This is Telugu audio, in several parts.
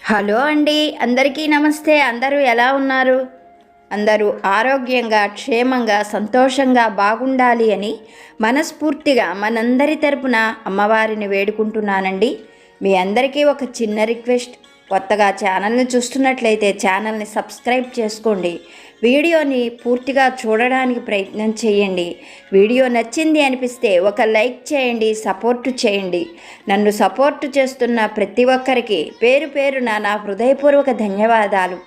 హలో అండి, అందరికీ నమస్తే. అందరూ ఎలా ఉన్నారు? అందరూ ఆరోగ్యంగా, క్షేమంగా, సంతోషంగా బాగుండాలి అని మనస్ఫూర్తిగా మనందరి తరపున అమ్మవారిని వేడుకుంటున్నానండి. మీ అందరికీ ఒక చిన్న రిక్వెస్ట్. కొత్తగా ఛానల్ని చూస్తున్నట్లయితే ఛానల్ని సబ్స్క్రైబ్ చేసుకోండి. వీడియోని పూర్తిగా చూడడానికి ప్రయత్నం చేయండి. వీడియో నచ్చింది అనిపిస్తే ఒక లైక్ చేయండి, సపోర్ట్ చేయండి. నన్ను సపోర్ట్ చేస్తున్న ప్రతి ఒక్కరికి పేరు పేరున నా హృదయపూర్వక ధన్యవాదాలు.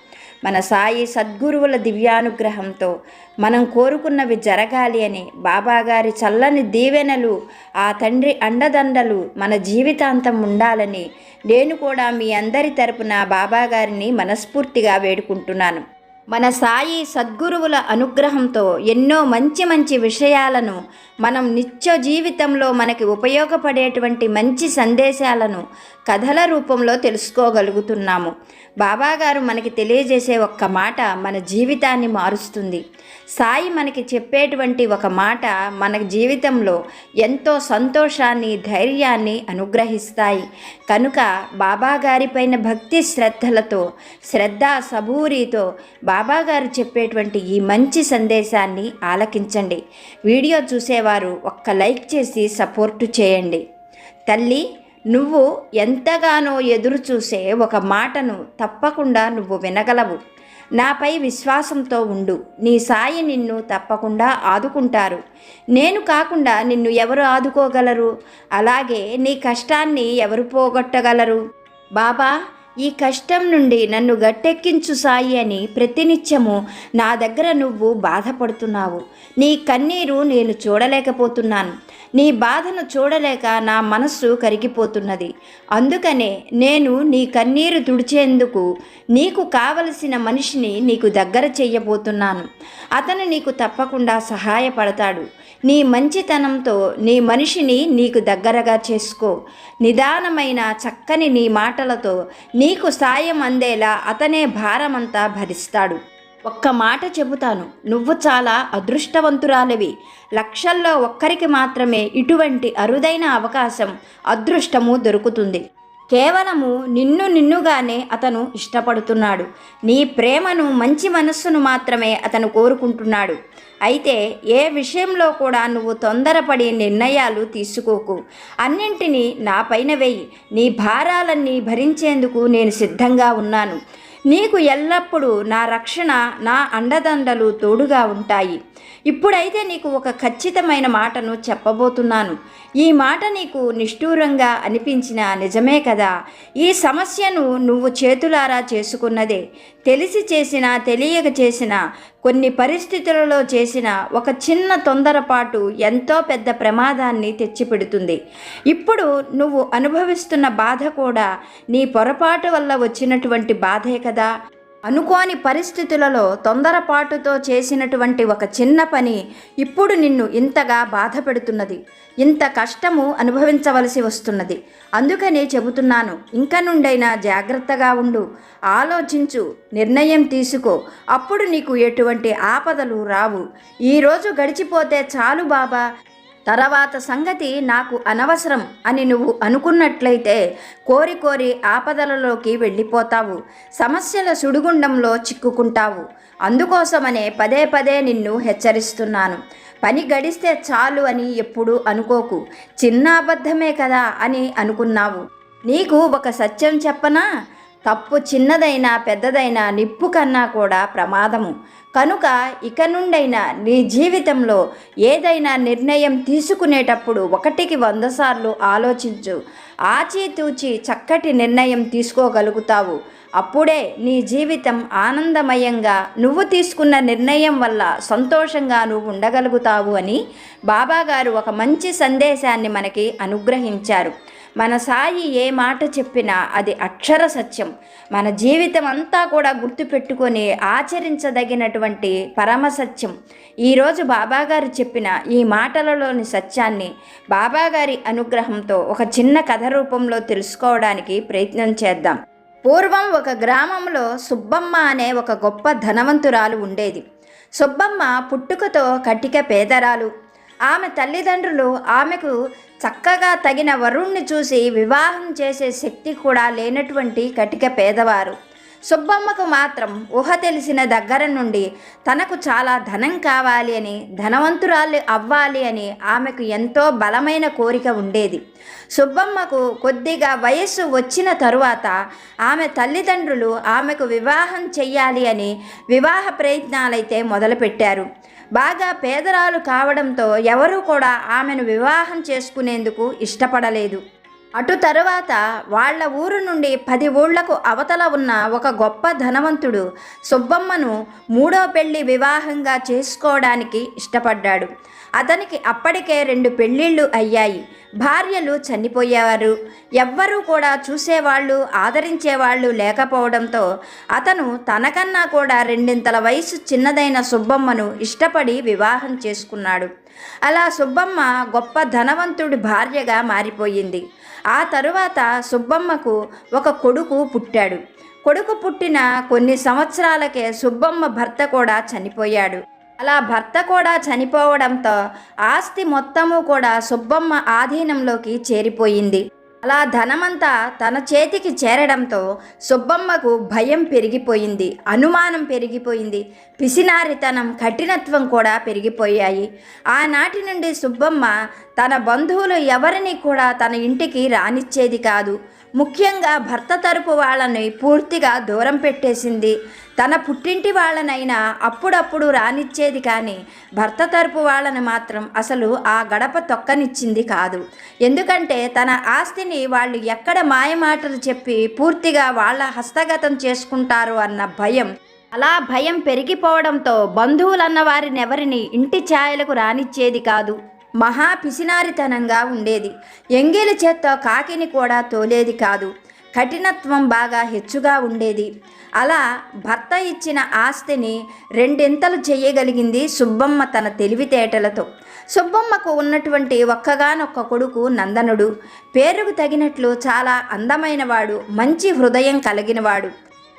మన సాయి సద్గురువుల దివ్యానుగ్రహంతో మనం కోరుకున్నవి జరగాలి అని బాబాగారి చల్లని దీవెనలు, ఆ తండ్రి అండదండలు మన జీవితాంతం ఉండాలని నేను కూడా మీ అందరి తరపున బాబాగారిని మనస్ఫూర్తిగా వేడుకుంటున్నాను. మన సాయి సద్గురువుల అనుగ్రహంతో ఎన్నో మంచి మంచి విషయాలను మనం నిత్య జీవితంలో మనకి ఉపయోగపడేటువంటి మంచి సందేశాలను కథల రూపంలో తెలుసుకోగలుగుతున్నాము. బాబాగారు మనకి తెలియజేసే ఒక్క మాట మన జీవితాన్ని మారుస్తుంది. సాయి మనకి చెప్పేటువంటి ఒక మాట మన జీవితంలో ఎంతో సంతోషాన్ని, ధైర్యాన్ని అనుగ్రహిస్తాయి. కనుక బాబాగారిపైన భక్తి శ్రద్ధలతో, శ్రద్ధ సబూరితో బాబాగారు చెప్పేటువంటి ఈ మంచి సందేశాన్ని ఆలకించండి. వీడియో చూసేవారు ఒక్క లైక్ చేసి సపోర్టు చేయండి. తల్లి, నువ్వు ఎంతగానో ఎదురు చూసే ఒక మాటను తప్పకుండా నువ్వు వినగలవు. నాపై విశ్వాసంతో ఉండు. నీ సాయి నిన్ను తప్పకుండా ఆదుకుంటారు. నేను కాకుండా నిన్ను ఎవరు ఆదుకోగలరు? అలాగే నీ కష్టాన్ని ఎవరు పోగొట్టగలరు? బాబా, ఈ కష్టం నుండి నన్ను గట్టెక్కించు సాయి అని ప్రతినిత్యము నా దగ్గర నువ్వు బాధపడుతున్నావు. నీ కన్నీరు నేను చూడలేకపోతున్నాను. నీ బాధను చూడలేక నా మనస్సు కరిగిపోతున్నది. అందుకనే నేను నీ కన్నీరు తుడిచేందుకు నీకు కావలసిన మనిషిని నీకు దగ్గర చెయ్యబోతున్నాను. అతను నీకు తప్పకుండా సహాయపడతాడు. నీ మంచితనంతో నీ మనిషిని నీకు దగ్గరగా చేసుకో. నిదానమైన చక్కని నీ మాటలతో నీకు సాయం అందేలా అతనే భారమంతా భరిస్తాడు. ఒక్క మాట చెబుతాను, నువ్వు చాలా అదృష్టవంతురాలివి. లక్షల్లో ఒక్కరికి మాత్రమే ఇటువంటి అరుదైన అవకాశం, అదృష్టము దొరుకుతుంది. కేవలము నిన్నుగానే అతను ఇష్టపడుతున్నాడు. నీ ప్రేమను, మంచి మనస్సును మాత్రమే అతను కోరుకుంటున్నాడు. అయితే ఏ విషయంలో కూడా నువ్వు తొందరపడి నిర్ణయాలు తీసుకోకు. అన్నింటినీ నా పైన వేయి. నీ భారాలన్నీ భరించేందుకు నేను సిద్ధంగా ఉన్నాను. నీకు ఎల్లప్పుడూ నా రక్షణ, నా అండదండలు తోడుగా ఉంటాయి. ఇప్పుడైతే నీకు ఒక ఖచ్చితమైన మాటను చెప్పబోతున్నాను. ఈ మాట నీకు నిష్ఠూరంగా అనిపించినా నిజమే కదా. ఈ సమస్యను నువ్వు చేతులారా చేసుకున్నదే. తెలిసి చేసినా, తెలియక చేసినా, కొన్ని పరిస్థితులలో చేసిన ఒక చిన్న తొందరపాటు ఎంతో పెద్ద ప్రమాదాన్ని తెచ్చిపెడుతుంది. ఇప్పుడు నువ్వు అనుభవిస్తున్న బాధ కూడా నీ పొరపాటు వల్ల వచ్చినటువంటి బాధే కదా. అనుకోని పరిస్థితులలో తొందరపాటుతో చేసినటువంటి ఒక చిన్న పని ఇప్పుడు నిన్ను ఇంతగా బాధ పెడుతున్నది. ఇంత కష్టము అనుభవించవలసి వస్తున్నది. అందుకనే చెబుతున్నాను, ఇంక నుండైనా జాగ్రత్తగా ఉండు. ఆలోచించు, నిర్ణయం తీసుకో. అప్పుడు నీకు ఎటువంటి ఆపదలు రావు. ఈరోజు గడిచిపోతే చాలు బాబా, తర్వాత సంగతి నాకు అనవసరం అని నువ్వు అనుకున్నట్లయితే కోరి కోరి ఆపదలలోకి వెళ్ళిపోతావు. సమస్యల సుడిగుండంలో చిక్కుకుంటావు. అందుకోసమనే పదే పదే నిన్ను హెచ్చరిస్తున్నాను. పని గడిస్తే చాలు అని ఎప్పుడూ అనుకోకు. చిన్న అబద్ధమే కదా అని అనుకున్నావు. నీకు ఒక సత్యం చెప్పనా? తప్పు చిన్నదైనా పెద్దదైనా నిప్పు కన్నా కూడా ప్రమాదము. కనుక ఇక నుండైనా నీ జీవితంలో ఏదైనా నిర్ణయం తీసుకునేటప్పుడు 1కి 100 సార్లు ఆలోచించు. ఆచితూచి చక్కటి నిర్ణయం తీసుకోగలుగుతావు. అప్పుడే నీ జీవితం ఆనందమయంగా, నువ్వు తీసుకున్న నిర్ణయం వల్ల సంతోషంగా నువ్వు ఉండగలుగుతావు అని బాబాగారు ఒక మంచి సందేశాన్ని మనకి అనుగ్రహించారు. మన సాయి ఏ మాట చెప్పినా అది అక్షర సత్యం. మన జీవితం అంతా కూడా గుర్తుపెట్టుకొని ఆచరించదగినటువంటి పరమ సత్యం. ఈరోజు బాబాగారు చెప్పిన ఈ మాటలలోని సత్యాన్ని బాబాగారి అనుగ్రహంతో ఒక చిన్న కథ రూపంలో తెలుసుకోవడానికి ప్రయత్నం చేద్దాం. పూర్వం ఒక గ్రామంలో సుబ్బమ్మ అనే ఒక గొప్ప ధనవంతురాలు ఉండేది. సుబ్బమ్మ పుట్టుకతో కటిక పేదరాలు. ఆమె తల్లిదండ్రులు ఆమెకు చక్కగా తగిన వరుణ్ణి చూసి వివాహం చేసే శక్తి కూడా లేనటువంటి కటిక పేదవారు. సుబ్బమ్మకు మాత్రం ఊహ తెలిసిన దగ్గర నుండి తనకు చాలా ధనం కావాలి అని, ధనవంతురాలు అవ్వాలి అని ఆమెకు ఎంతో బలమైన కోరిక ఉండేది. సుబ్బమ్మకు కొద్దిగా వయస్సు వచ్చిన తరువాత ఆమె తల్లిదండ్రులు ఆమెకు వివాహం చెయ్యాలి అని వివాహ ప్రయత్నాలైతే మొదలుపెట్టారు. బాగా పేదరాలు కావడంతో ఎవరూ కూడా ఆమెను వివాహం చేసుకునేందుకు ఇష్టపడలేదు. అటు తరువాత వాళ్ళ ఊరు నుండి 10 ఊళ్లకు అవతల ఉన్న ఒక గొప్ప ధనవంతుడు సుబ్బమ్మను 3వ పెళ్లి వివాహంగా చేసుకోవడానికి ఇష్టపడ్డాడు. అతనికి అప్పటికే 2 పెళ్ళిళ్ళు అయ్యాయి. భార్యలు చనిపోయేవారు. ఎవ్వరూ కూడా చూసేవాళ్ళు, ఆదరించేవాళ్ళు లేకపోవడంతో అతను తనకన్నా కూడా 2 వయసు చిన్నదైన సుబ్బమ్మను ఇష్టపడి వివాహం చేసుకున్నాడు. అలా సుబ్బమ్మ గొప్ప ధనవంతుడి భార్యగా మారిపోయింది. ఆ తరువాత సుబ్బమ్మకు ఒక కొడుకు పుట్టాడు. కొడుకు పుట్టిన కొన్ని సంవత్సరాలకే సుబ్బమ్మ భర్త కూడా చనిపోయాడు. అలా భర్త కూడా చనిపోవడంతో ఆస్తి మొత్తము కూడా సుబ్బమ్మ ఆధీనంలోకి చేరిపోయింది. అలా ధనమంతా తన చేతికి చేరడంతో సుబ్బమ్మకు భయం పెరిగిపోయింది, అనుమానం పెరిగిపోయింది, పిసినారితనం, కఠినత్వం కూడా పెరిగిపోయాయి. ఆనాటి నుండి సుబ్బమ్మ తన బంధువులు ఎవరిని కూడా తన ఇంటికి రానిచ్చేది కాదు. ముఖ్యంగా భర్త తరపు వాళ్ళని పూర్తిగా దూరం పెట్టేసింది. తన పుట్టింటి వాళ్ళనైనా అప్పుడప్పుడు రానిచ్చేది కానీ భర్త తరపు వాళ్ళని మాత్రం అసలు ఆ గడప తొక్కనిచ్చింది కాదు. ఎందుకంటే తన ఆస్తిని వాళ్ళు ఎక్కడ మాయమాటలు చెప్పి పూర్తిగా వాళ్ళ హస్తగతం చేసుకుంటారు అన్న భయం. అలా భయం పెరిగిపోవడంతో బంధువులన్న వారిని ఎవరిని ఇంటి ఛాయలకు రానిచ్చేది కాదు. మహా పిసినారితనంగా ఉండేది. ఎంగిలి చేత్తో కాకిని కూడా తోలేది కాదు. కఠినత్వం బాగా హెచ్చుగా ఉండేది. అలా భర్త ఇచ్చిన ఆస్తిని 2 చేయగలిగింది సుబ్బమ్మ తన తెలివితేటలతో. సుబ్బమ్మకు ఉన్నటువంటి ఒక్కగానొక్క కొడుకు నందనుడు. పేరుకు తగినట్లు చాలా అందమైనవాడు, మంచి హృదయం కలిగినవాడు.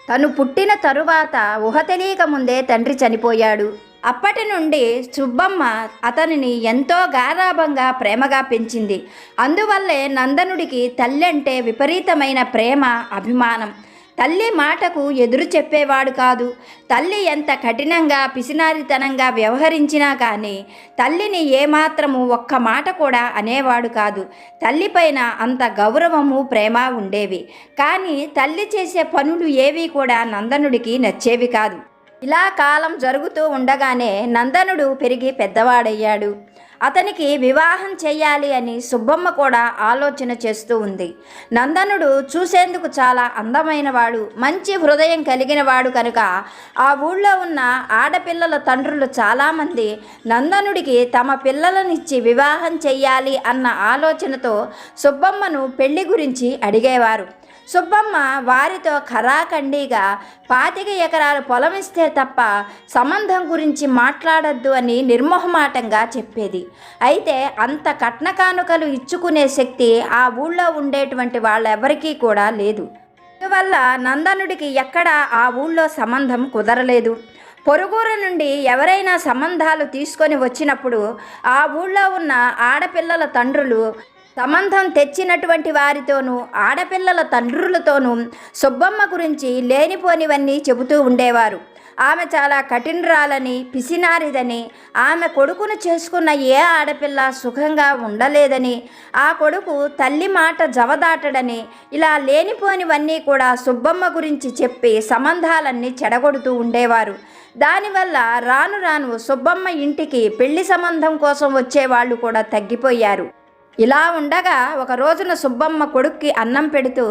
తను పుట్టిన తరువాత ఊహ తెలియక ముందే తండ్రి చనిపోయాడు. అప్పటి నుండి సుబ్బమ్మ అతనిని ఎంతో గారాబంగా ప్రేమగా పెంచింది. అందువల్లే నందనుడికి తల్లి అంటే విపరీతమైన ప్రేమ, అభిమానం. తల్లి మాటకు ఎదురు చెప్పేవాడు కాదు. తల్లి ఎంత కఠినంగా, పిసినారితనంగా వ్యవహరించినా కానీ తల్లిని ఏమాత్రము ఒక్క మాట కూడా అనేవాడు కాదు. తల్లిపైన అంత గౌరవము, ప్రేమ ఉండేవి. కానీ తల్లి చేసే పనులు ఏవి కూడా నందనుడికి నచ్చేవి కాదు. ఇలా కాలం జరుగుతూ ఉండగానే నందనుడు పెరిగి పెద్దవాడయ్యాడు. అతనికి వివాహం చెయ్యాలి అని సుబ్బమ్మ కూడా ఆలోచన చేస్తూ ఉంది. నందనుడు చూసేందుకు చాలా అందమైనవాడు, మంచి హృదయం కలిగినవాడు కనుక ఆ ఊళ్ళో ఉన్న ఆడపిల్లల తండ్రులు చాలామంది నందనుడికి తమ పిల్లలనిచ్చి వివాహం చెయ్యాలి అన్న ఆలోచనతో సుబ్బమ్మను పెళ్లి గురించి అడిగేవారు. సుబ్బమ్మ వారితో ఖరాఖండిగా 25 ఎకరాల పొలం ఇస్తే తప్ప సంబంధం గురించి మాట్లాడొద్దు అని నిర్మోహమాటంగా చెప్పేది. అయితే అంత కట్న కానుకలు ఇచ్చుకునే శక్తి ఆ ఊళ్ళో ఉండేటువంటి వాళ్ళెవరికీ కూడా లేదు. అందువల్ల నందనుడికి ఎక్కడా ఆ ఊళ్ళో సంబంధం కుదరలేదు. పొరుగురు నుండి ఎవరైనా సంబంధాలు తీసుకొని వచ్చినప్పుడు ఆ ఊళ్ళో ఉన్న ఆడపిల్లల తండ్రులు సంబంధం తెచ్చినటువంటి వారితోనూ, ఆడపిల్లల తండ్రులతోనూ సుబ్బమ్మ గురించి లేనిపోనివన్నీ చెబుతూ ఉండేవారు. ఆమె చాలా కఠినరాలని, పిసినారిదని, ఆమె కొడుకును చేసుకున్న ఏ ఆడపిల్ల సుఖంగా ఉండలేదని, ఆ కొడుకు తల్లి మాట జవదాటడని, ఇలా లేనిపోనివన్నీ కూడా సుబ్బమ్మ గురించి చెప్పి సంబంధాలన్నీ చెడగొడుతూ ఉండేవారు. దానివల్ల రాను రాను సుబ్బమ్మ ఇంటికి పెళ్లి సంబంధం కోసం వచ్చేవాళ్ళు కూడా తగ్గిపోయారు. ఇలా ఉండగా ఒక రోజున సుబ్బమ్మ కొడుక్కి అన్నం పెడుతూ,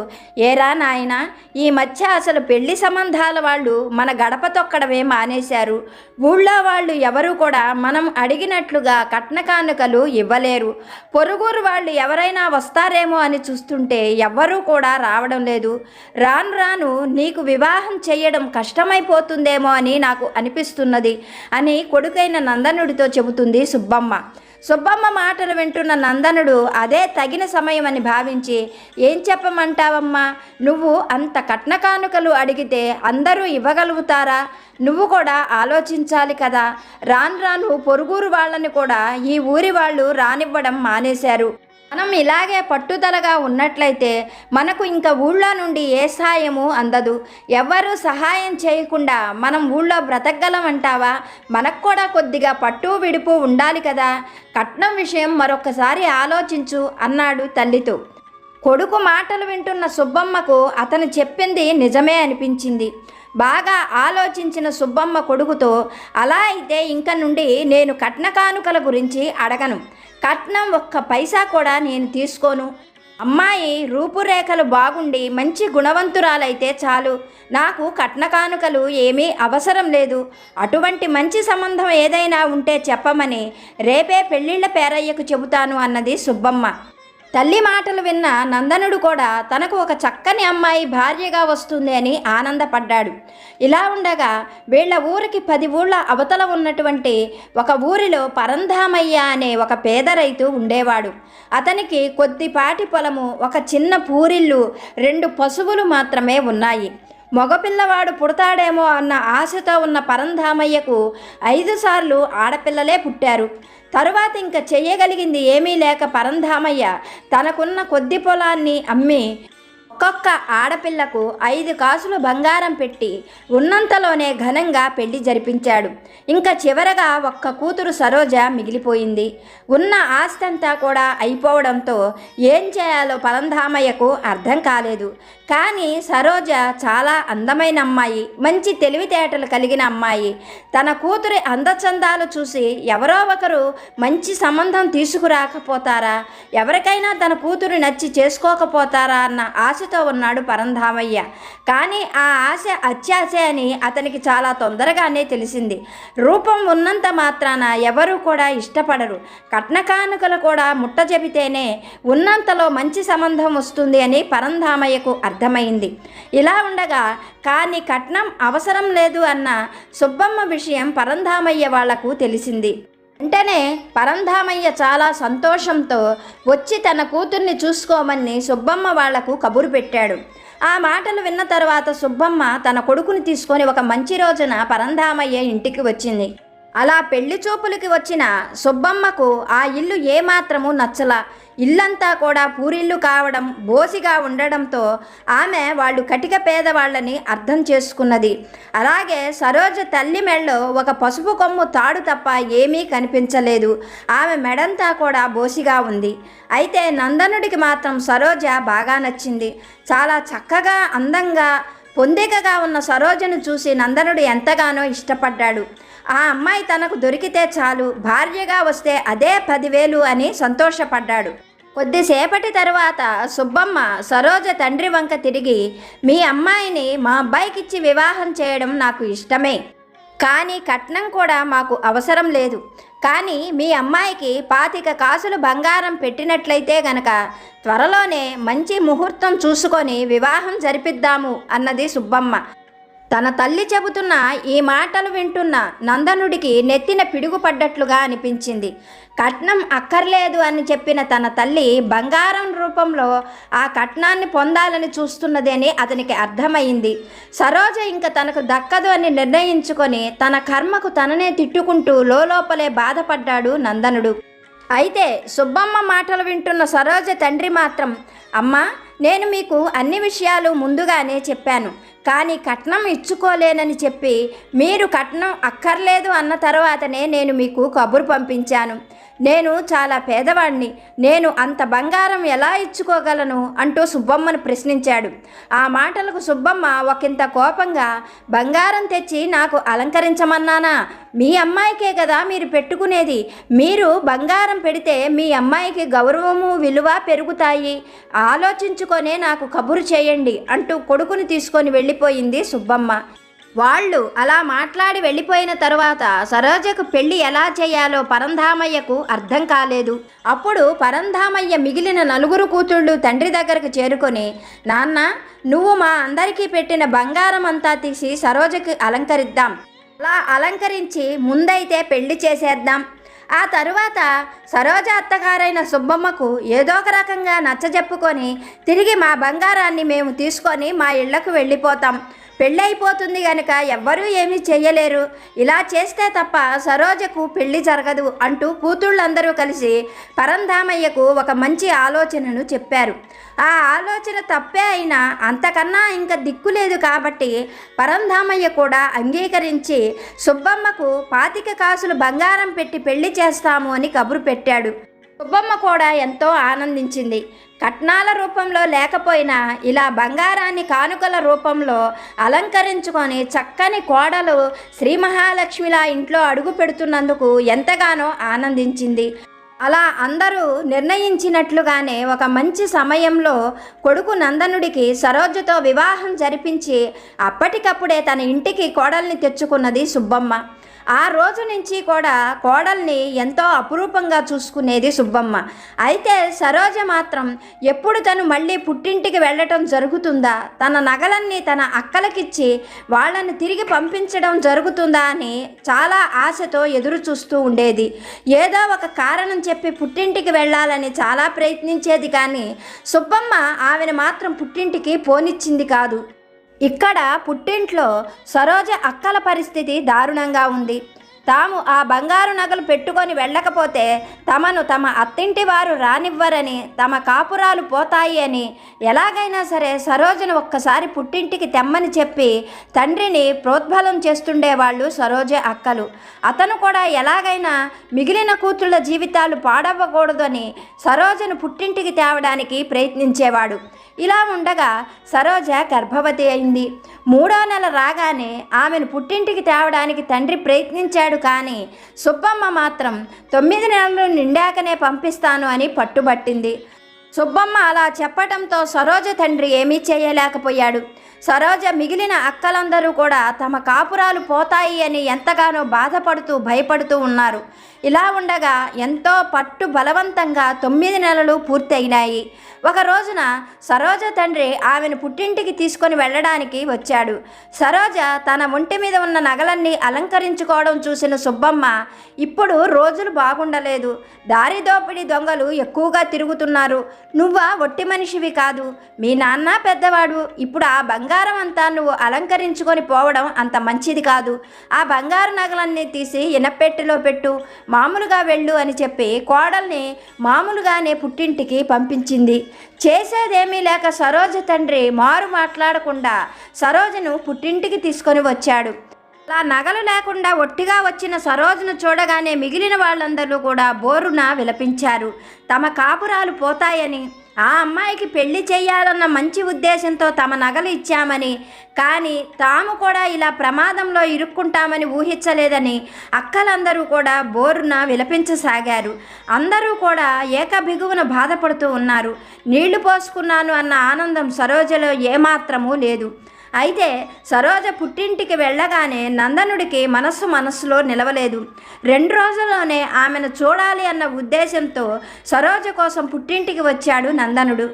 ఏరా నాయనా, ఈ మధ్య అసలు పెళ్లి సంబంధాల వాళ్ళు మన గడప తొక్కడమే మానేశారు. ఊళ్ళో వాళ్ళు ఎవరూ కూడా మనం అడిగినట్లుగా కట్న కానుకలు ఇవ్వలేరు. పొరుగురు వాళ్ళు ఎవరైనా వస్తారేమో అని చూస్తుంటే ఎవ్వరూ కూడా రావడం లేదు. రాను రాను నీకు వివాహం చేయడం కష్టమైపోతుందేమో అని నాకు అనిపిస్తున్నది అని కొడుకైన నందనుడితో చెబుతుంది సుబ్బమ్మ. సుబ్బమ్మ మాటలు వింటున్న నందనుడు అదే తగిన సమయం అని భావించి, ఏం చెప్పమంటావమ్మా, నువ్వు అంత కట్న కానుకలు అడిగితే అందరూ ఇవ్వగలుగుతారా? నువ్వు కూడా ఆలోచించాలి కదా. రాను రాను పొరుగురు వాళ్ళని కూడా ఈ ఊరి వాళ్ళు రానివ్వడం మానేశారు. మనం ఇలాగే పట్టుదలగా ఉన్నట్లయితే మనకు ఇంకా ఊళ్ళో నుండి ఏ సహాయము అందదు. ఎవ్వరూ సహాయం చేయకుండా మనం ఊళ్ళో బ్రతకగలం అంటావా? మనకు కూడా కొద్దిగా పట్టు విడుపు ఉండాలి కదా. కట్నం విషయం మరొకసారి ఆలోచించు అన్నాడు తల్లితో. కొడుకు మాటలు వింటున్న సుబ్బమ్మకు అతను చెప్పింది నిజమే అనిపించింది. బాగా ఆలోచించిన సుబ్బమ్మ కొడుకుతో, అలా అయితే ఇంక నుండి నేను కట్న కానుకల గురించి అడగను. కట్నం ఒక్క పైసా కూడా నేను తీసుకోను. అమ్మాయి రూపురేఖలు బాగుండి మంచి గుణవంతురాలైతే చాలు. నాకు కట్న కానుకలు ఏమీ అవసరం లేదు. అటువంటి మంచి సంబంధం ఏదైనా ఉంటే చెప్పమని రేపే పెళ్ళిళ్ళ పేరయ్యకు చెబుతాను అన్నది సుబ్బమ్మ. తల్లి మాటలు విన్న నందనుడు కూడా తనకు ఒక చక్కని అమ్మాయి భార్యగా వస్తుంది అని ఆనందపడ్డాడు. ఇలా ఉండగా వీళ్ళ ఊరికి 10 ఊళ్ళ అవతల ఉన్నటువంటి ఒక ఊరిలో పరంధామయ్య అనే ఒక పేద రైతు ఉండేవాడు. అతనికి కొద్దిపాటి పొలము, ఒక చిన్న పూరిల్లు, 2 పశువులు మాత్రమే ఉన్నాయి. మగపిల్లవాడు పుడతాడేమో అన్న ఆశతో ఉన్న పరంధామయ్యకు 5 సార్లు ఆడపిల్లలే పుట్టారు. తరువాత ఇంకా చెయ్యగలిగింది ఏమీ లేక పరంధామయ్య తనకున్న కొద్ది పొలాన్ని అమ్మి ఒక్కొక్క ఆడపిల్లకు 5 కాసులు బంగారం పెట్టి ఉన్నంతలోనే ఘనంగా పెళ్లి జరిపించాడు. ఇంకా చివరగా ఒక్క కూతురు సరోజ మిగిలిపోయింది. ఉన్న ఆస్తంతా కూడా అయిపోవడంతో ఏం చేయాలో పరంధామయ్యకు అర్థం కాలేదు. కానీ సరోజ చాలా అందమైన అమ్మాయి, మంచి తెలివితేటలు కలిగిన అమ్మాయి. తన కూతురి అందచందాలు చూసి ఎవరో ఒకరు మంచి సంబంధం తీసుకురాకపోతారా, ఎవరికైనా తన కూతురు నచ్చి చేసుకోకపోతారా అన్న ఆశతో ఉన్నాడు పరంధామయ్య. కానీ ఆ ఆశ అత్యాశ అని అతనికి చాలా తొందరగానే తెలిసింది. రూపం ఉన్నంత మాత్రాన ఎవరు కూడా ఇష్టపడరు. కట్న కానుకలు కూడా ముట్ట చెబితేనే ఉన్నంతలో మంచి సంబంధం వస్తుంది అని పరంధామయ్యకు అర్థమైంది. ఇలా ఉండగా కానీ కట్నం అవసరం లేదు అన్న సుబ్బమ్మ విషయం పరంధామయ్య వాళ్లకు తెలిసింది. వెంటనే పరంధామయ్య చాలా సంతోషంతో వచ్చి తన కూతుర్ని చూసుకోమని సుబ్బమ్మ వాళ్లకు కబురు పెట్టాడు. ఆ మాటలు విన్న తర్వాత సుబ్బమ్మ తన కొడుకుని తీసుకొని ఒక మంచి రోజున పరంధామయ్య ఇంటికి వచ్చింది. అలా పెళ్లి చూపులకి వచ్చిన సుబ్బమ్మకు ఆ ఇల్లు ఏమాత్రము నచ్చలా. ఇల్లంతా కూడా పూరిల్లు కావడం, బోసిగా ఉండడంతో ఆమె వాళ్ళు కటిక పేదవాళ్ళని అర్థం చేసుకున్నది. అలాగే సరోజ తల్లి మెడలో ఒక పసుపు కొమ్ము తాడు తప్ప ఏమీ కనిపించలేదు. ఆమె మెడంతా కూడా బోసిగా ఉంది. అయితే నందనుడికి మాత్రం సరోజ బాగా నచ్చింది. చాలా చక్కగా, అందంగా, పొందికగా ఉన్న సరోజను చూసి నందనుడు ఎంతగానో ఇష్టపడ్డాడు. ఆ అమ్మాయి తనకు దొరికితే చాలు, భార్యగా వస్తే అదే 10,000 అని సంతోషపడ్డాడు. కొద్దిసేపటి తరువాత సుబ్బమ్మ సరోజ తండ్రి వంక తిరిగి, మీ అమ్మాయిని మా అబ్బాయికిచ్చి వివాహం చేయడం నాకు ఇష్టమే, కానీ కట్నం కూడా మాకు అవసరం లేదు. కానీ మీ అమ్మాయికి 25 కాసులు బంగారం పెట్టినట్లయితే గనక త్వరలోనే మంచి ముహూర్తం చూసుకొని వివాహం జరిపిద్దాము అన్నది సుబ్బమ్మ. తన తల్లి చెబుతున్న ఈ మాటలు వింటున్న నందనుడికి నెత్తిన పిడుగు పడ్డట్లుగా అనిపించింది. కట్నం అక్కర్లేదు అని చెప్పిన తన తల్లి బంగారం రూపంలో ఆ కట్నాన్ని పొందాలని చూస్తున్నది అని అతనికి అర్థమైంది. సరోజ ఇంక తనకు దక్కదు అని నిర్ణయించుకొని తన కర్మకు తననే తిట్టుకుంటూ లోపలే బాధపడ్డాడు నందనుడు. అయితే సుబ్బమ్మ మాటలు వింటున్న సరోజ తండ్రి మాత్రం, అమ్మా, నేను మీకు అన్ని విషయాలు ముందుగానే చెప్పాను, కానీ కట్నం ఇచ్చుకోలేనని చెప్పి మీరు కట్నం అక్కర్లేదు అన్న తర్వాతనే నేను మీకు కబురు పంపించాను. నేను చాలా పేదవాడిని, నేను అంత బంగారం ఎలా ఇచ్చుకోగలను అంటూ సుబ్బమ్మను ప్రశ్నించాడు. ఆ మాటలకు సుబ్బమ్మ ఒకంత కోపంగా, బంగారం తెచ్చి నాకు అలంకరించమన్నానా? మీ అమ్మాయికే కదా మీరు పెట్టుకునేది. మీరు బంగారం పెడితే మీ అమ్మాయికి గౌరవము, విలువ పెరుగుతాయి. ఆలోచించుకొనే నాకు కబురు చేయండి అంటూ కొడుకుని తీసుకొని వెళ్ళిపోయింది సుబ్బమ్మ. వాళ్ళు అలా మాట్లాడి వెళ్ళిపోయిన తరువాత సరోజకు పెళ్లి ఎలా చేయాలో పరంధామయ్యకు అర్థం కాలేదు. అప్పుడు పరంధామయ్య మిగిలిన 4 కూతుళ్ళు తండ్రి దగ్గరకు చేరుకొని, నాన్న, నువ్వు మా అందరికీ పెట్టిన బంగారం అంతా తీసి సరోజకి అలంకరిద్దాం. అలా అలంకరించి ముందైతే పెళ్లి చేసేద్దాం. ఆ తరువాత సరోజ అత్తగారైన సుబ్బమ్మకు ఏదో ఒక రకంగా నచ్చజెప్పుకొని తిరిగి మా బంగారాన్ని మేము తీసుకొని మా ఇళ్లకు వెళ్ళిపోతాం, పెళ్ళైపోతుంది గనుక ఎవ్వరూ ఏమీ చెయ్యలేరు, ఇలా చేస్తే తప్ప సరోజకు పెళ్లి జరగదు అంటూ కూతుళ్ళందరూ కలిసి పరంధామయ్యకు ఒక మంచి ఆలోచనను చెప్పారు. ఆ ఆలోచన తప్పే అయినా అంతకన్నా ఇంకా దిక్కు లేదు కాబట్టి పరంధామయ్య కూడా అంగీకరించి సుబ్బమ్మకు 25 కాసులు బంగారం పెట్టి పెళ్లి చేస్తాము అని కబురు పెట్టాడు. సుబ్బమ్మ కూడా ఎంతో ఆనందించింది. కట్నాల రూపంలో లేకపోయినా ఇలా బంగారాన్ని కానుకల రూపంలో అలంకరించుకొని చక్కని కోడలు శ్రీ మహాలక్ష్మిలా ఇంట్లో అడుగు పెడుతున్నందుకు ఎంతగానో ఆనందించింది. అలా అందరూ నిర్ణయించినట్లుగానే ఒక మంచి సమయంలో కొడుకు నందనుడికి సరోజతో వివాహం జరిపించి అప్పటికప్పుడే తన ఇంటికి కోడల్ని తెచ్చుకున్నది సుబ్బమ్మ. ఆ రోజు నుంచి కూడా కోడల్ని ఎంతో అపురూపంగా చూసుకునేది సుబ్బమ్మ. అయితే సరోజ మాత్రం ఎప్పుడు తను మళ్ళీ పుట్టింటికి వెళ్ళటం జరుగుతుందా, తన నగలన్నీ తన అక్కలకిచ్చి వాళ్ళని తిరిగి పంపించడం జరుగుతుందా అని చాలా ఆశతో ఎదురు చూస్తూ ఉండేది. ఏదో ఒక కారణం చెప్పి పుట్టింటికి వెళ్ళాలని చాలా ప్రయత్నించేది, కానీ సుబ్బమ్మ ఆమెను మాత్రం పుట్టింటికి పోనిచ్చింది కాదు. ఇక్కడ పుట్టింట్లో సరోజ అక్కల పరిస్థితి దారుణంగా ఉంది. తాము ఆ బంగారు నగలు పెట్టుకొని వెళ్ళకపోతే తమను తమ అత్తింటి వారు రానివ్వరని, తమ కాపురాలు పోతాయి అని ఎలాగైనా సరే సరోజను ఒక్కసారి పుట్టింటికి తెమ్మని చెప్పి తండ్రిని ప్రోద్బలం చేస్తుండేవాళ్ళు సరోజ అక్కలు. అతను కూడా ఎలాగైనా మిగిలిన కూతుళ్ళ జీవితాలు పాడవ్వకూడదని సరోజను పుట్టింటికి తేవడానికి ప్రయత్నించేవాడు. ఇలా ఉండగా సరోజ గర్భవతి అయింది. 3వ నెల రాగానే ఆమెను పుట్టింటికి తేవడానికి తండ్రి ప్రయత్నించాడు, కానీ సుబ్బమ్మ మాత్రం 9 నెలలు నిండాకనే పంపిస్తాను అని పట్టుబట్టింది. సుబ్బమ్మ అలా చెప్పటంతో సరోజ తండ్రి ఏమీ చేయలేకపోయాడు. సరోజ మిగిలిన అక్కలందరూ కూడా తమ కాపురాలు పోతాయి అని ఎంతగానో బాధపడుతూ భయపడుతూ ఉన్నారు. ఇలా ఉండగా ఎంతో పట్టు బలవంతంగా 9 నెలలు పూర్తయినాయి. ఒక రోజున సరోజ తండ్రి ఆమెను పుట్టింటికి తీసుకొని వెళ్ళడానికి వచ్చాడు. సరోజ తన ఒంటి మీద ఉన్న నగలన్నీ అలంకరించుకోవడం చూసిన సుబ్బమ్మ, ఇప్పుడు రోజులు బాగుండలేదు, దారి దోపిడీ దొంగలు ఎక్కువగా తిరుగుతున్నారు, నువ్వా ఒట్టి మనిషివి కాదు, మీ నాన్న పెద్దవాడు, ఇప్పుడు ఆ బంగారం అంతా నువ్వు అలంకరించుకొని పోవడం అంత మంచిది కాదు, ఆ బంగారు నగలన్నీ తీసి ఇనపెట్టెలో పెట్టు, మామూలుగా వెళ్ళు అని చెప్పి కోడల్ని మామూలుగానే పుట్టింటికి పంపించింది. చేసేదేమీ లేక సరోజ తండ్రి మారు మాట్లాడకుండా సరోజను పుట్టింటికి తీసుకొని వచ్చాడు. అలా నగలు లేకుండా ఒట్టిగా వచ్చిన సరోజను చూడగానే మిగిలిన వాళ్ళందరూ కూడా బోరున విలపించారు. తమ కాపురాలు పోతాయని, ఆ అమ్మాయికి పెళ్లి చేయాలన్న మంచి ఉద్దేశంతో తమ నగలు ఇచ్చామని, కానీ తాము కూడా ఇలా ప్రమాదంలో ఇరుక్కుంటామని ఊహించలేదని అక్కలందరూ కూడా బోరున విలపించసాగారు. అందరూ కూడా ఏకబిగువున బాధపడుతూ ఉన్నారు. నీళ్లు పోసుకున్నాను అన్న ఆనందం సరోజలో ఏమాత్రమూ లేదు. అయితే సరోజ పుట్టింటికి వెళ్ళగానే నందనుడికి మనస్సులో నిలవలేదు. 2 రోజుల్లోనే ఆమెను చూడాలి అన్న ఉద్దేశంతో సరోజ కోసం పుట్టింటికి వచ్చాడు నందనుడు.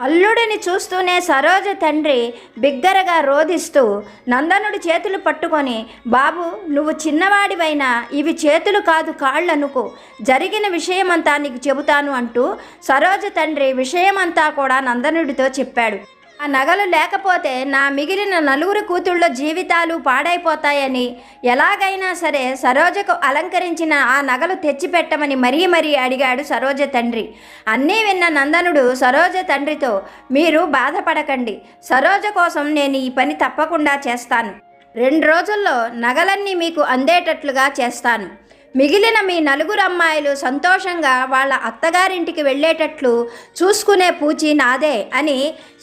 అల్లుడిని చూస్తూనే సరోజ తండ్రి బిగ్గరగా రోధిస్తూ నందనుడి చేతులు పట్టుకొని, బాబు నువ్వు చిన్నవాడివైనా ఇవి చేతులు కాదు కాళ్ళనుకో, జరిగిన విషయమంతా నీకు చెబుతాను అంటూ సరోజ తండ్రి విషయమంతా కూడా నందనుడితో చెప్పాడు. ఆ నగలు లేకపోతే నా మిగిలిన 4 కూతుళ్ళ జీవితాలు పాడైపోతాయని, ఎలాగైనా సరే సరోజకు అలంకరించిన ఆ నగలు తెచ్చిపెట్టమని మరీ అడిగాడు సరోజ తండ్రి. అన్నీ విన్న నందనుడు సరోజ తండ్రితో, మీరు బాధపడకండి, సరోజ కోసం నేను ఈ పని తప్పకుండా చేస్తాను, 2 రోజుల్లో నగలన్నీ మీకు అందేటట్లుగా చేస్తాను, మిగిలిన మీ 4 అమ్మాయిలు సంతోషంగా వాళ్ళ అత్తగారింటికి వెళ్ళేటట్లు చూసుకునే పూచి నాదే అని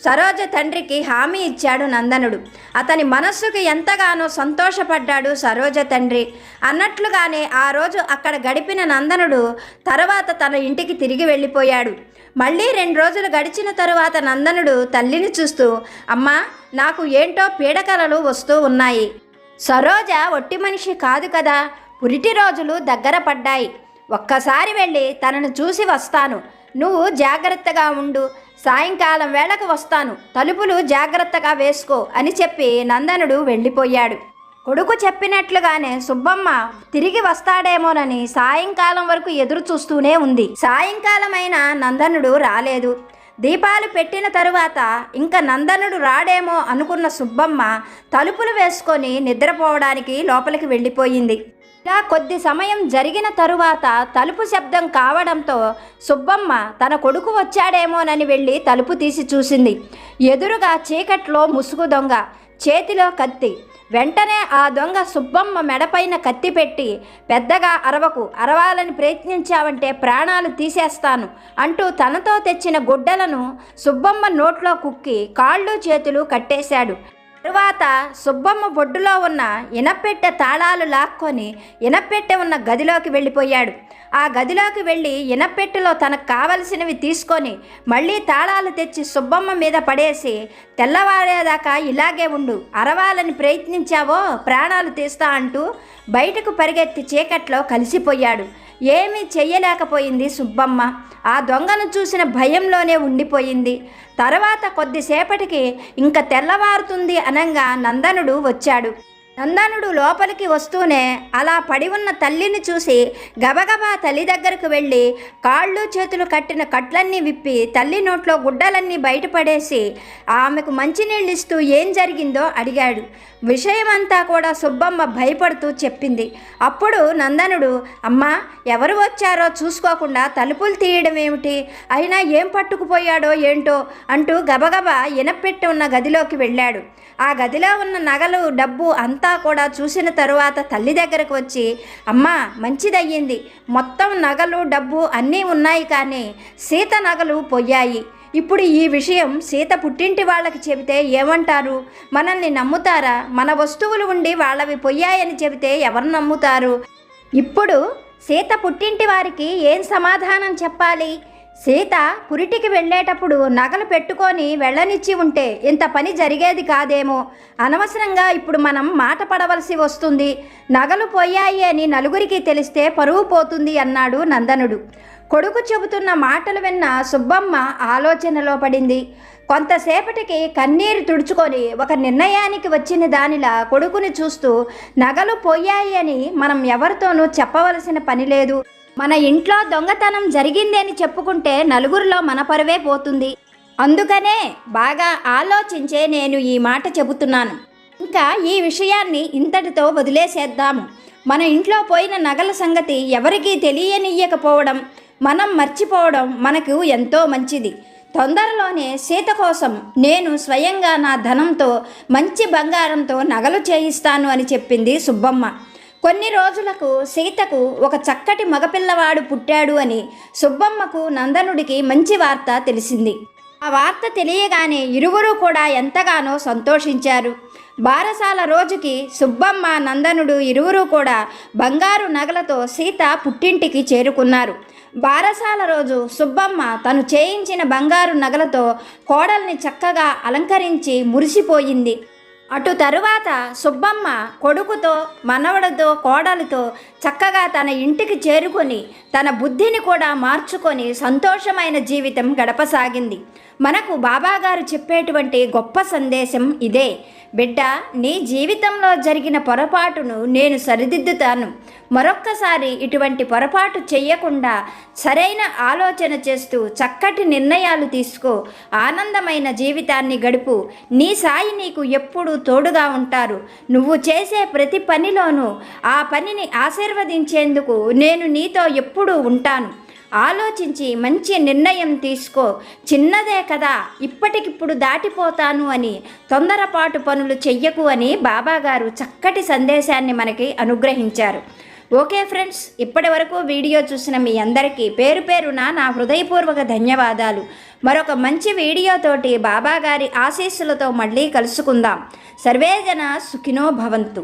సరోజ తండ్రికి హామీ ఇచ్చాడు నందనుడు. అతని మనస్సుకు ఎంతగానో సంతోషపడ్డాడు సరోజ తండ్రి. అన్నట్లుగానే ఆ రోజు అక్కడ గడిపిన నందనుడు తర్వాత తన ఇంటికి తిరిగి వెళ్ళిపోయాడు. మళ్ళీ 2 రోజులు గడిచిన తరువాత నందనుడు తల్లిని చూస్తూ, అమ్మా నాకు ఏంటో పీడకలలు వస్తూ ఉన్నాయి, సరోజ ఒట్టి మనిషి కాదు కదా, పురిటి రోజులు దగ్గర పడ్డాయి, ఒక్కసారి వెళ్ళి తనను చూసి వస్తాను, నువ్వు జాగ్రత్తగా ఉండు, సాయంకాలం వేళకు వస్తాను, తలుపులు జాగ్రత్తగా వేసుకో అని చెప్పి నందనుడు వెళ్ళిపోయాడు. కొడుకు చెప్పినట్లుగానే సుబ్బమ్మ తిరిగి వస్తాడేమోనని సాయంకాలం వరకు ఎదురు చూస్తూనే ఉంది. సాయంకాలమైన నందనుడు రాలేదు. దీపాలు పెట్టిన తరువాత ఇంకా నందనుడు రాడేమో అనుకున్న సుబ్బమ్మ తలుపులు వేసుకొని నిద్రపోవడానికి లోపలికి వెళ్ళిపోయింది. ఇలా కొద్ది సమయం జరిగిన తరువాత తలుపు శబ్దం కావడంతో సుబ్బమ్మ తన కొడుకు వచ్చాడేమోనని వెళ్ళి తలుపు తీసి చూసింది. ఎదురుగా చీకట్లో ముసుగు దొంగ, చేతిలో కత్తి. వెంటనే ఆ దొంగ సుబ్బమ్మ మెడపైన కత్తి పెట్టి, పెద్దగా అరవకు, అరవాలని ప్రయత్నించావంటే ప్రాణాలు తీసేస్తాను అంటూ తనతో తెచ్చిన గుడ్డలను సుబ్బమ్మ నోట్లో కుక్కి కాళ్ళు చేతులు కట్టేశాడు. తరువాత సుబ్బమ్మ బొడ్డులో ఉన్న ఇనప్పెట్టె తాళాలు లాక్కొని ఇనప్పెట్టె ఉన్న గదిలోకి వెళ్ళిపోయాడు. ఆ గదిలోకి వెళ్ళి ఇనప్పెట్టెలో తనకు కావలసినవి తీసుకొని మళ్ళీ తాళాలు తెచ్చి సుబ్బమ్మ మీద పడేసి, తెల్లవారేదాకా ఇలాగే ఉండు, అరవాలని ప్రయత్నించావో ప్రాణాలు తీస్తా అంటూ బయటకు పరిగెత్తి చీకట్లో కలిసిపోయాడు. ఏమీ చెయ్యలేకపోయింది సుబ్బమ్మ. ఆ దొంగను చూసిన భయంలోనే ఉండిపోయింది. తర్వాత కొద్దిసేపటికి ఇంక తెల్లవారుతుంది అనంగా నందనుడు వచ్చాడు. నందనుడు లోపలికి వస్తూనే అలా పడి ఉన్న తల్లిని చూసి గబగబా తల్లి దగ్గరకు వెళ్ళి కాళ్ళు చేతులు కట్టిన కట్లన్నీ విప్పి తల్లి నోట్లో గుడ్డలన్నీ బయటపడేసి ఆమెకు మంచినీళ్ళు ఇస్తూ ఏం జరిగిందో అడిగాడు. విషయమంతా కూడా సుబ్బమ్మ భయపడుతూ చెప్పింది. అప్పుడు నందనుడు, అమ్మా, ఎవరు వచ్చారో చూసుకోకుండా తలుపులు తీయడం ఏమిటి, అయినా ఏం పట్టుకుపోయాడో ఏంటో అంటూ గబగబా ఇనపెట్టి ఉన్న గదిలోకి వెళ్ళాడు. ఆ గదిలో ఉన్న నగలు, డబ్బు అంతా కూడా చూసిన తరువాత తల్లి దగ్గరకు వచ్చి, అమ్మా, మంచిదయ్యింది, మొత్తం నగలు డబ్బు అన్నీ ఉన్నాయి, కానీ సీత నగలు పోయాయి. ఇప్పుడు ఈ విషయం సీత పుట్టింటి వాళ్ళకి చెబితే ఏమంటారు? మనల్ని నమ్ముతారా? మన వస్తువులు ఉండి వాళ్ళవి పోయాయని చెబితే ఎవరు నమ్ముతారు? ఇప్పుడు సీత పుట్టింటి వారికి ఏం సమాధానం చెప్పాలి? సీత పురిటికి వెళ్ళేటప్పుడు నగలు పెట్టుకొని వెళ్ళనిచ్చి ఉంటే ఇంత పని జరిగేది కాదేమో. అనవసరంగా ఇప్పుడు మనం మాట పడవలసి వస్తుంది. నగలు పోయాయి అని నలుగురికి తెలిస్తే పరువు పోతుంది అన్నాడు నందనుడు. కొడుకు చెబుతున్న మాటలు విన్న సుబ్బమ్మ ఆలోచనలో పడింది. కొంతసేపటికి కన్నీరు తుడుచుకొని ఒక నిర్ణయానికి వచ్చిన దానిలా కొడుకుని చూస్తూ, నగలు పోయాయి అని మనం ఎవరితోనూ చెప్పవలసిన పని లేదు. మన ఇంట్లో దొంగతనం జరిగింది అని చెప్పుకుంటే నలుగురిలో మన పరువే పోతుంది. అందుకనే బాగా ఆలోచించే నేను ఈ మాట చెబుతున్నాను. ఇంకా ఈ విషయాన్ని ఇంతటితో వదిలేసేద్దాము. మన ఇంట్లో పోయిన నగల సంగతి ఎవరికీ తెలియనియ్యకపోవడం, మనం మర్చిపోవడం మనకు ఎంతో మంచిది. తొందరలోనే సీత కోసం నేను స్వయంగా నా ధనంతో మంచి బంగారంతో నగలు చేయిస్తాను అని చెప్పింది సుబ్బమ్మ. కొన్ని రోజులకు సీతకు ఒక చక్కటి మగపిల్లవాడు పుట్టాడు అని సుబ్బమ్మకు నందనుడికి మంచి వార్త తెలిసింది. ఆ వార్త తెలియగానే ఇరువురు కూడా ఎంతగానో సంతోషించారు. బారసాల రోజుకి సుబ్బమ్మ, నందనుడు ఇరువురు కూడా బంగారు నగలతో సీత పుట్టింటికి చేరుకున్నారు. బారసాల రోజు సుబ్బమ్మ తను చేయించిన బంగారు నగలతో కోడల్ని చక్కగా అలంకరించి మురిసిపోయింది. అటు తరువాత సుబ్బమ్మ కొడుకుతో, మనవడితో, కోడలితో చక్కగా తన ఇంటికి చేరుకొని తన బుద్ధిని కూడా మార్చుకొని సంతోషమైన జీవితం గడపసాగింది. మనకు బాబాగారు చెప్పేటువంటి గొప్ప సందేశం ఇదే. బిడ్డ, నీ జీవితంలో జరిగిన పొరపాటును నేను సరిదిద్దుతాను. మరొక్కసారి ఇటువంటి పొరపాటు చెయ్యకుండా సరైన ఆలోచన చేస్తూ చక్కటి నిర్ణయాలు తీసుకో. ఆనందమైన జీవితాన్ని గడుపు. నీ సాయి నీకు ఎప్పుడూ తోడుగా ఉంటారు. నువ్వు చేసే ప్రతి పనిలోనూ ఆ పనిని ఆశీర్వదించేందుకు నేను నీతో ఎప్పుడూ ఉంటాను. ఆలోచించి మంచి నిర్ణయం తీసుకో. చిన్నదే కదా, ఇప్పటికిప్పుడు దాటిపోతాను అని తొందరపాటు పనులు చెయ్యకు అని బాబాగారు చక్కటి సందేశాన్ని మనకి అనుగ్రహించారు. ఓకే ఫ్రెండ్స్, ఇప్పటి వరకు వీడియో చూసిన మీ అందరికీ పేరు పేరున నా హృదయపూర్వక ధన్యవాదాలు. మరొక మంచి వీడియోతోటి బాబాగారి ఆశీస్సులతో మళ్ళీ కలుసుకుందాం. సర్వేజన సుఖినో భవంతు.